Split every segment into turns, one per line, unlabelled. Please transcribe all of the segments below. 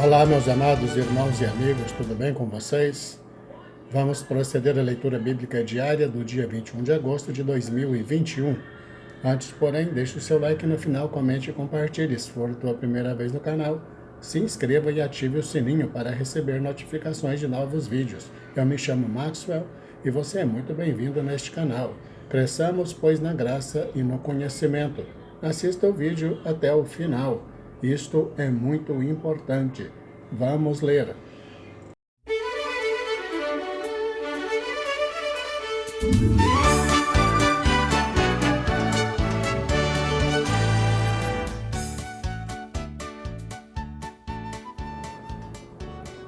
Olá, meus amados irmãos e amigos, tudo bem com vocês? Vamos proceder à leitura bíblica diária do dia 21 de agosto de 2021. Antes, porém, deixe o seu like no final, comente e compartilhe. Se for a tua primeira vez no canal, se inscreva e ative o sininho para receber notificações de novos vídeos. Eu me chamo Maxwell e você é muito bem-vindo neste canal. Cresçamos, pois, na graça e no conhecimento. Assista o vídeo até o final. Isto é muito importante. Vamos ler.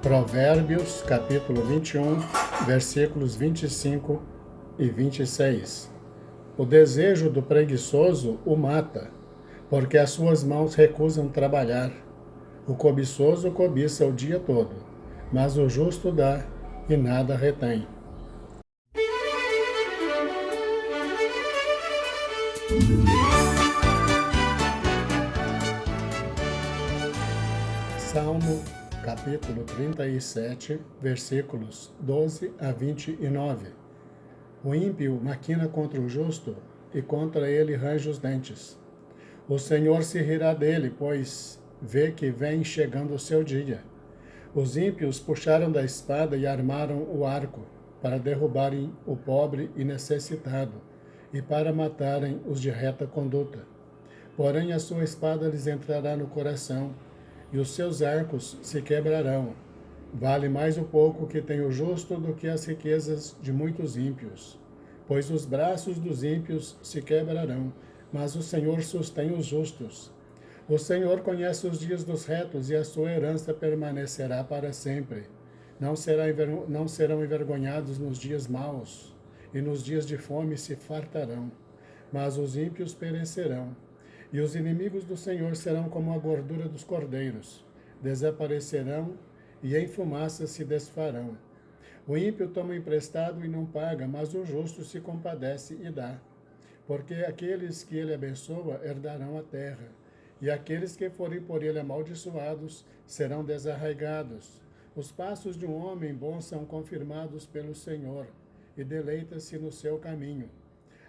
Provérbios, capítulo 21, versículos 25 e 26. O desejo do preguiçoso o mata, porque as suas mãos recusam trabalhar. O cobiçoso cobiça o dia todo, mas o justo dá e nada retém. Salmo, capítulo 37, versículos 12 a 29. O ímpio maquina contra o justo e contra ele range os dentes. O Senhor se rirá dele, pois vê que vem chegando o seu dia. Os ímpios puxaram da espada e armaram o arco, para derrubarem o pobre e necessitado, e para matarem os de reta conduta. Porém a sua espada lhes entrará no coração, e os seus arcos se quebrarão. Vale mais o pouco que tem o justo do que as riquezas de muitos ímpios. Pois os braços dos ímpios se quebrarão, mas o Senhor sustém os justos. O Senhor conhece os dias dos retos, e a sua herança permanecerá para sempre. Não serão envergonhados nos dias maus, e nos dias de fome se fartarão. Mas os ímpios perecerão, e os inimigos do Senhor serão como a gordura dos cordeiros. Desaparecerão, e em fumaça se desfarão. O ímpio toma emprestado e não paga, mas o justo se compadece e dá. Porque aqueles que ele abençoa herdarão a terra, e aqueles que forem por ele amaldiçoados serão desarraigados. Os passos de um homem bom são confirmados pelo Senhor, e deleita-se no seu caminho.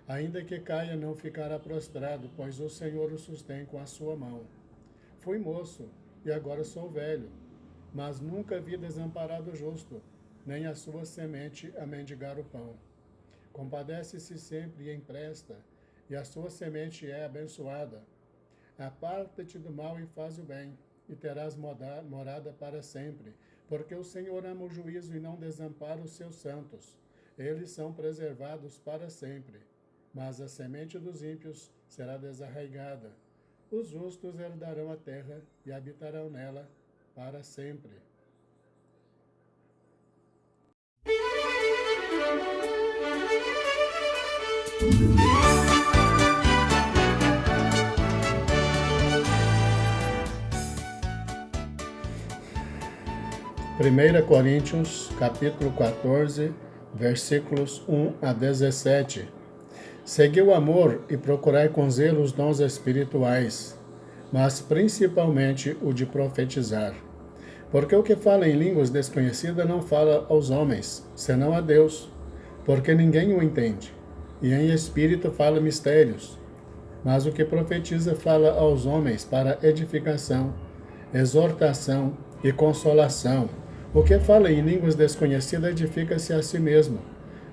Ainda que caia, não ficará prostrado, pois o Senhor o sustém com a sua mão. Fui moço, e agora sou velho, mas nunca vi desamparado justo, nem a sua semente a mendigar o pão. Compadece-se sempre e empresta, e a sua semente é abençoada. Aparta-te do mal e faz o bem, e terás morada para sempre, porque o Senhor ama o juízo e não desampara os seus santos. Eles são preservados para sempre, mas a semente dos ímpios será desarraigada. Os justos herdarão a terra e habitarão nela para sempre. Primeira Coríntios, capítulo 14, versículos 1 a 17. Segui o amor e procurai com zelo os dons espirituais, mas principalmente o de profetizar. Porque o que fala em línguas desconhecidas não fala aos homens, senão a Deus, porque ninguém o entende. E em espírito fala mistérios. Mas o que profetiza fala aos homens para edificação, exortação e consolação. O que fala em línguas desconhecidas edifica-se a si mesmo,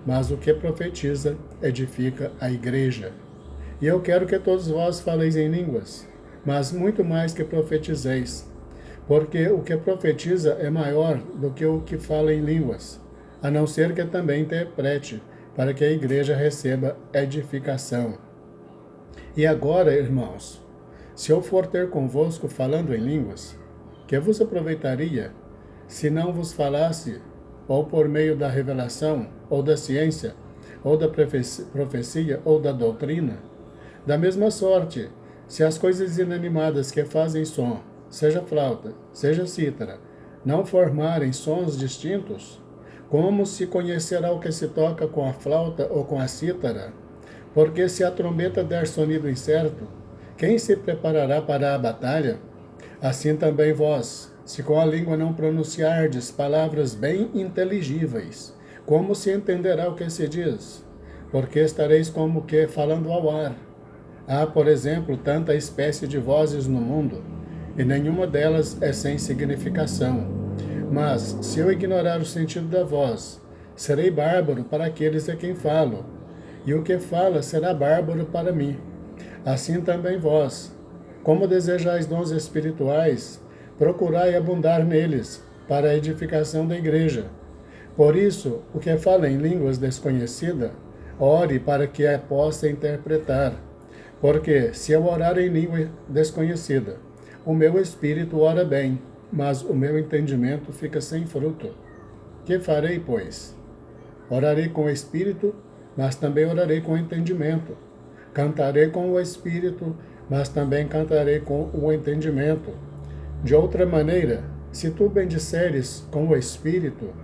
mas o que profetiza edifica a igreja. E eu quero que todos vós faleis em línguas, mas muito mais que profetizeis, porque o que profetiza é maior do que o que fala em línguas, a não ser que também interprete, para que a igreja receba edificação. E agora, irmãos, se eu for ter convosco falando em línguas, que vos aproveitaria, se não vos falasse, ou por meio da revelação, ou da ciência, ou da profecia, ou da doutrina? Da mesma sorte, se as coisas inanimadas que fazem som, seja flauta, seja cítara, não formarem sons distintos, como se conhecerá o que se toca com a flauta ou com a cítara? Porque se a trombeta der sonido incerto, Quem se preparará para a batalha? Assim também vós, se com a língua não pronunciardes palavras bem inteligíveis, como se entenderá o que se diz? Porque estareis como que falando ao ar. Há, por exemplo, tanta espécie de vozes no mundo, e nenhuma delas é sem significação. Mas, se eu ignorar o sentido da voz, serei bárbaro para aqueles a quem falo, e o que fala será bárbaro para mim. Assim também vós, como desejais dons espirituais, procurai abundar neles, para a edificação da igreja. Por isso, o que fala em línguas desconhecidas, ore para que a possa interpretar. Porque, se eu orar em língua desconhecida, o meu espírito ora bem, mas o meu entendimento fica sem fruto. Que farei, pois? Orarei com o espírito, mas também orarei com o entendimento. Cantarei com o espírito, mas também cantarei com o entendimento. De outra maneira, se tu bendisseres com o espírito,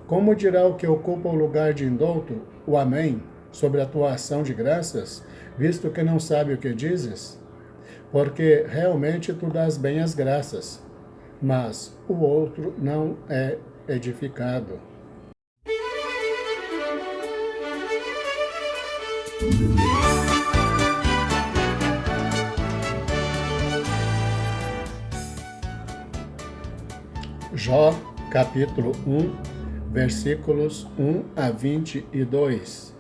como dirá o que ocupa o lugar de indulto, o amém, sobre a tua ação de graças, visto que não sabe o que dizes? Porque realmente tu dás bem as graças, mas o outro não é edificado. Jó, capítulo 1, versículos 1 a 22.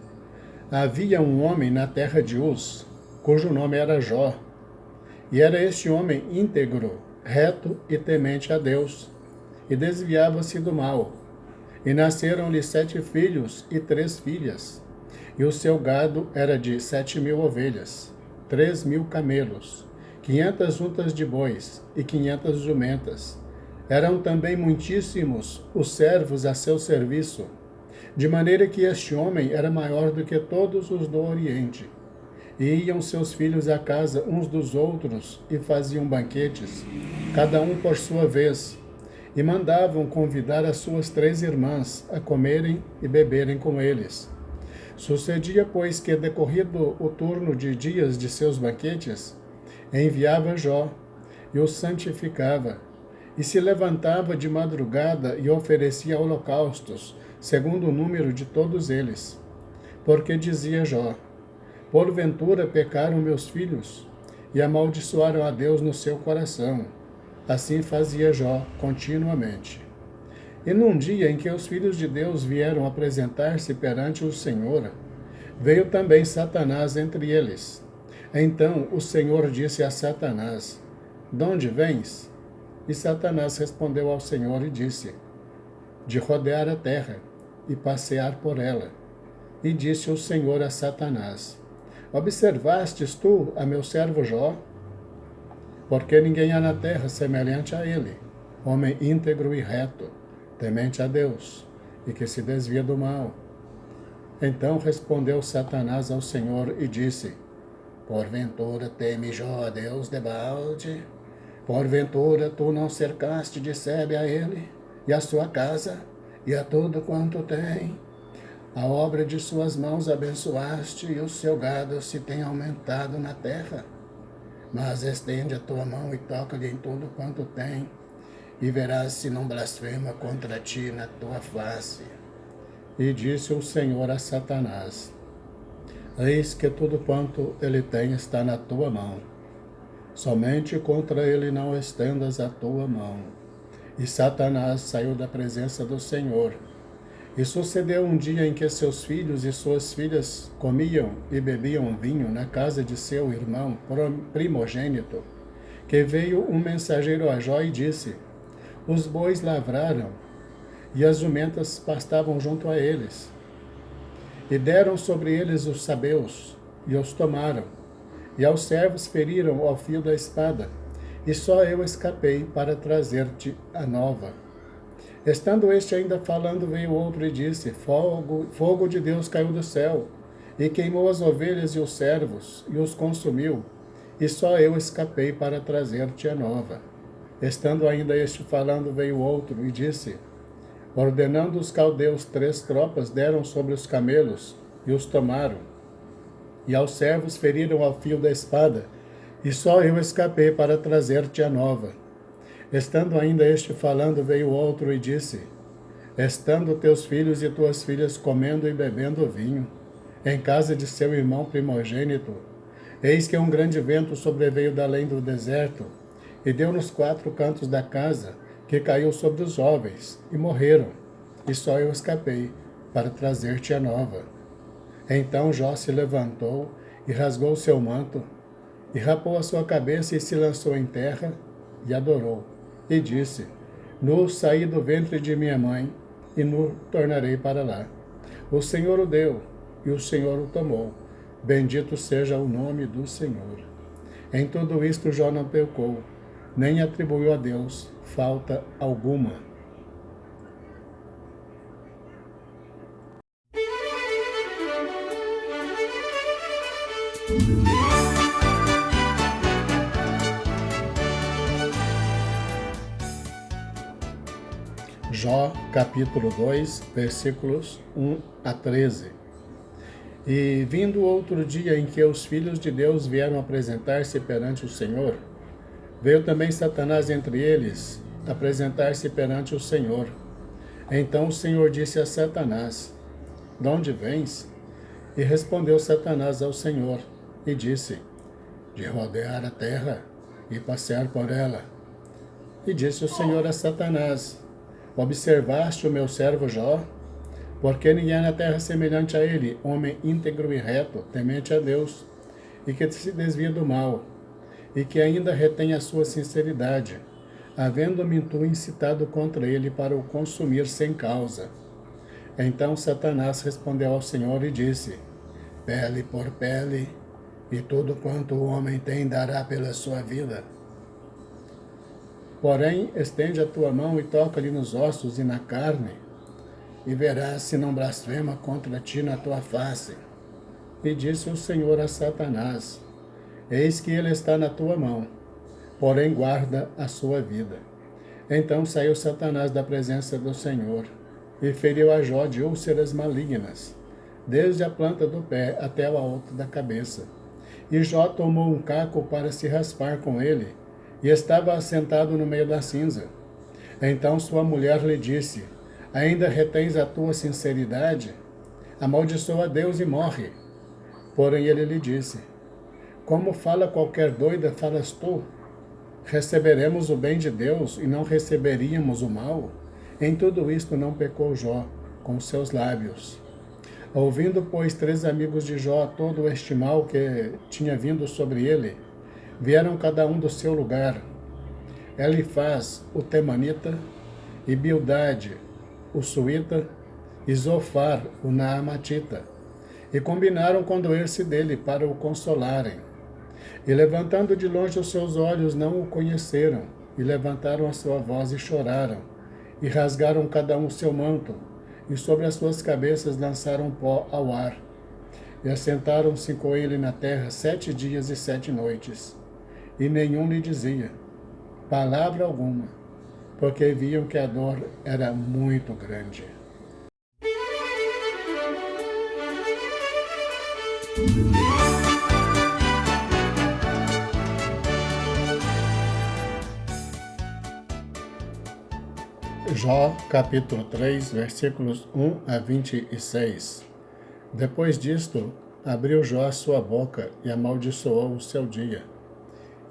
Havia um homem na terra de Uz, cujo nome era Jó, e era este homem íntegro, reto e temente a Deus, e desviava-se do mal. E nasceram-lhe 7 filhos e 3 filhas, e o seu gado era de 7.000 ovelhas, 3.000 camelos, 500 juntas de bois e 500 jumentas. Eram também muitíssimos os servos a seu serviço, de maneira que este homem era maior do que todos os do Oriente. E iam seus filhos à casa uns dos outros e faziam banquetes, cada um por sua vez, e mandavam convidar as suas 3 irmãs a comerem e beberem com eles. Sucedia, pois, que, decorrido o turno de dias de seus banquetes, enviava Jó e os santificava, e se levantava de madrugada e oferecia holocaustos, segundo o número de todos eles. Porque dizia Jó: porventura pecaram meus filhos, e amaldiçoaram a Deus no seu coração. Assim fazia Jó continuamente. E num dia em que os filhos de Deus vieram apresentar-se perante o Senhor, veio também Satanás entre eles. Então o Senhor disse a Satanás: de onde vens? E Satanás respondeu ao Senhor e disse: de rodear a terra e passear por ela. E disse o Senhor a Satanás: observastes tu a meu servo Jó? Porque ninguém há na terra semelhante a ele, homem íntegro e reto, temente a Deus, e que se desvia do mal. Então respondeu Satanás ao Senhor e disse: porventura teme Jó a Deus debalde? Porventura tu não cercaste de sebe a ele, e a sua casa, e a tudo quanto tem? A obra de suas mãos abençoaste, e o seu gado se tem aumentado na terra. Mas estende a tua mão e toca-lhe em tudo quanto tem, e verás se não blasfema contra ti na tua face. E disse o Senhor a Satanás: eis que tudo quanto ele tem está na tua mão. Somente contra ele não estendas a tua mão. E Satanás saiu da presença do Senhor. E sucedeu um dia em que seus filhos e suas filhas comiam e bebiam vinho na casa de seu irmão primogênito, que veio um mensageiro a Jó e disse: os bois lavraram, e as jumentas pastavam junto a eles. E deram sobre eles os sabeus, e os tomaram. E aos servos feriram ao fio da espada, e só eu escapei para trazer-te a nova. Estando este ainda falando, veio outro e disse: fogo de Deus caiu do céu, e queimou as ovelhas e os servos, e os consumiu, e só eu escapei para trazer-te a nova. Estando ainda este falando, veio outro e disse: ordenando os caldeus 3 tropas, deram sobre os camelos, e os tomaram. E aos servos feriram ao fio da espada, e só eu escapei para trazer-te a nova. Estando ainda este falando, veio outro e disse: estando teus filhos e tuas filhas comendo e bebendo vinho, em casa de seu irmão primogênito, eis que um grande vento sobreveio da além do deserto, e deu nos 4 cantos da casa, que caiu sobre os jovens, e morreram, e só eu escapei, para trazer-te a nova. Então Jó se levantou, e rasgou seu manto, e rapou a sua cabeça, e se lançou em terra, e adorou, e disse: nu saí do ventre de minha mãe, e nu tornarei para lá. O Senhor o deu, e o Senhor o tomou. Bendito seja o nome do Senhor. Em tudo isto Jó não pecou, nem atribuiu a Deus falta alguma. Jó, capítulo 2, versículos 1 a 13. E vindo outro dia em que os filhos de Deus vieram apresentar-se perante o Senhor, veio também Satanás entre eles, apresentar-se perante o Senhor. Então o Senhor disse a Satanás: de onde vens? E respondeu Satanás ao Senhor, e disse: de rodear a terra e passear por ela. E disse o Senhor a Satanás: observaste o meu servo Jó? Porque ninguém na terra semelhante a ele, homem íntegro e reto, temente a Deus, e que se desvia do mal, e que ainda retém a sua sinceridade, havendo-me tu incitado contra ele para o consumir sem causa. Então Satanás respondeu ao Senhor e disse: pele por pele, e tudo quanto o homem tem dará pela sua vida. Porém, estende a tua mão e toca-lhe nos ossos e na carne, e verás se não blasfema contra ti na tua face. E disse o Senhor a Satanás: eis que ele está na tua mão, porém guarda a sua vida. Então saiu Satanás da presença do Senhor, e feriu a Jó de úlceras malignas, desde a planta do pé até o alto da cabeça. E Jó tomou um caco para se raspar com ele, e estava assentado no meio da cinza. Então sua mulher lhe disse: ainda retens a tua sinceridade? Amaldiçoa a Deus e morre. Porém ele lhe disse: como fala qualquer doida, falas tu? Receberemos o bem de Deus e não receberíamos o mal? Em tudo isto não pecou Jó com seus lábios. Ouvindo, pois, 3 amigos de Jó todo este mal que tinha vindo sobre ele, vieram cada um do seu lugar. Elifaz, o temanita, e Bildade, o suíta, e Zofar, o naamatita, e combinaram condoer-se dele para o consolarem. E levantando de longe os seus olhos, não o conheceram, e levantaram a sua voz e choraram, e rasgaram cada um o seu manto, e sobre as suas cabeças lançaram pó ao ar. E assentaram-se com ele na terra 7 dias e 7 noites. E nenhum lhe dizia palavra alguma, porque viam que a dor era muito grande. Jó, capítulo 3, versículos 1 a 26. Depois disto, abriu Jó a sua boca e amaldiçoou o seu dia.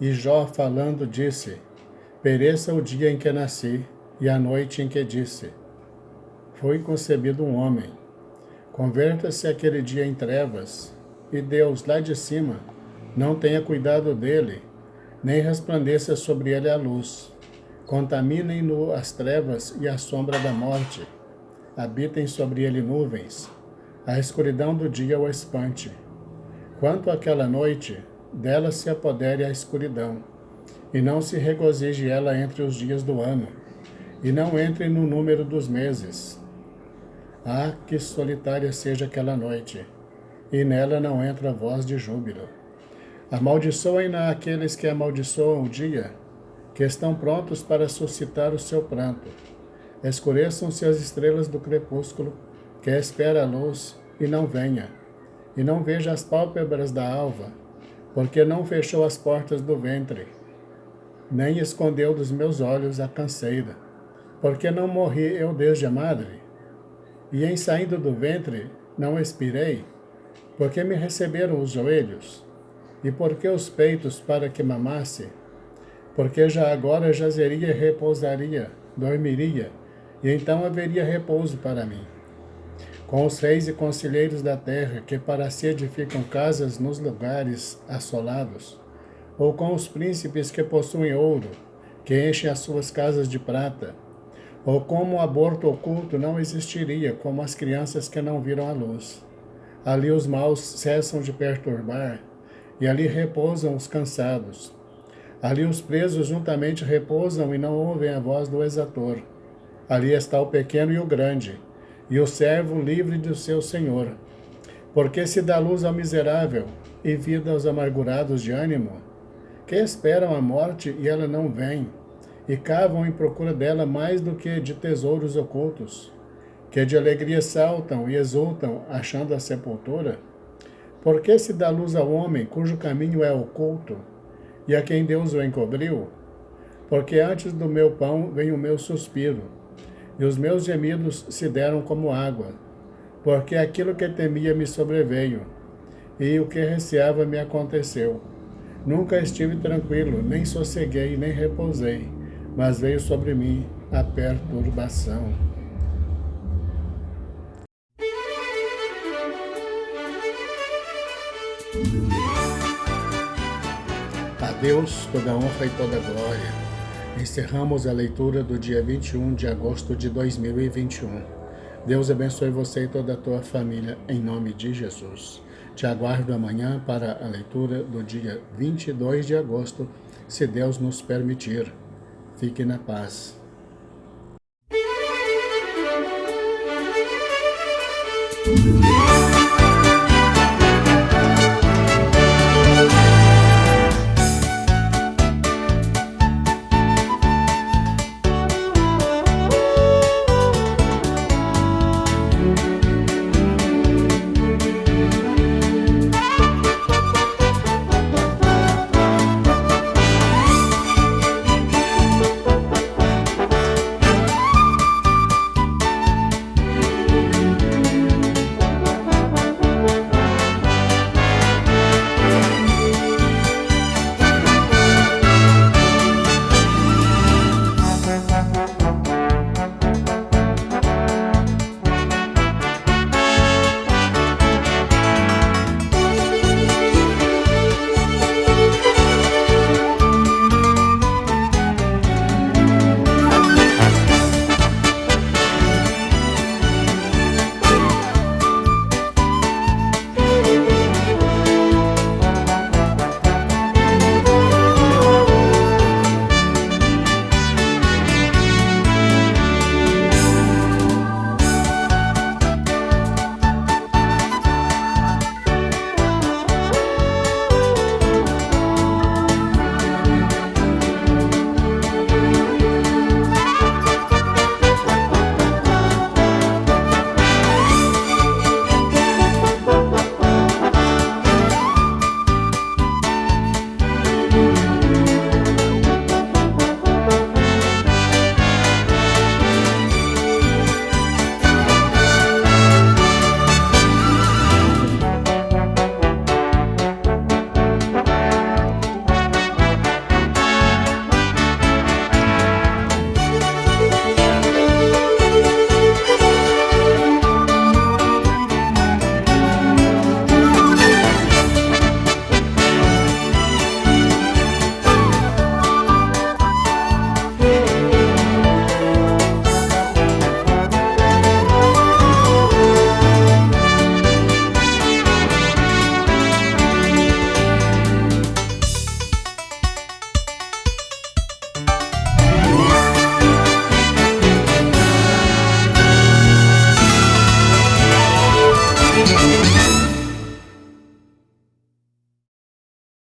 E Jó, falando, disse: pereça o dia em que nasci, e a noite em que disse: foi concebido um homem. Converta-se aquele dia em trevas, e Deus, lá de cima, não tenha cuidado dele, nem resplandeça sobre ele a luz. Contaminem-no as trevas e a sombra da morte. Habitem sobre ele nuvens. A escuridão do dia o espante. Quanto àquela noite, dela se apodere a escuridão, e não se regozije ela entre os dias do ano, e não entre no número dos meses. Ah, que solitária seja aquela noite, e nela não entra voz de júbilo. Amaldiçoem-na aqueles que amaldiçoam o dia, que estão prontos para suscitar o seu pranto. Escureçam-se as estrelas do crepúsculo, que espera a luz, e não venha, e não veja as pálpebras da alva, porque não fechou as portas do ventre, nem escondeu dos meus olhos a canseira. Porque não morri eu desde a madre, e em saindo do ventre não expirei, porque me receberam os joelhos, e porque os peitos para que mamasse, porque já agora jazeria e repousaria, dormiria, e então haveria repouso para mim. Com os reis e conselheiros da terra, que para si edificam casas nos lugares assolados, ou com os príncipes que possuem ouro, que enchem as suas casas de prata, ou como o aborto oculto não existiria, como as crianças que não viram a luz. Ali os maus cessam de perturbar, e ali repousam os cansados. Ali os presos juntamente repousam e não ouvem a voz do exator. Ali está o pequeno e o grande, e o servo livre do seu senhor. Porque se dá luz ao miserável e vida aos amargurados de ânimo, que esperam a morte e ela não vem, e cavam em procura dela mais do que de tesouros ocultos, que de alegria saltam e exultam, achando a sepultura? Porque se dá luz ao homem cujo caminho é oculto, e a quem Deus o encobriu? Porque antes do meu pão vem o meu suspiro, e os meus gemidos se deram como água, porque aquilo que temia me sobreveio, e o que receava me aconteceu. Nunca estive tranquilo, nem sosseguei, nem repousei, mas veio sobre mim a perturbação. A Deus toda honra e toda glória. Encerramos a leitura do dia 21 de agosto de 2021. Deus abençoe você e toda a tua família, em nome de Jesus. Te aguardo amanhã para a leitura do dia 22 de agosto, se Deus nos permitir. Fique na paz.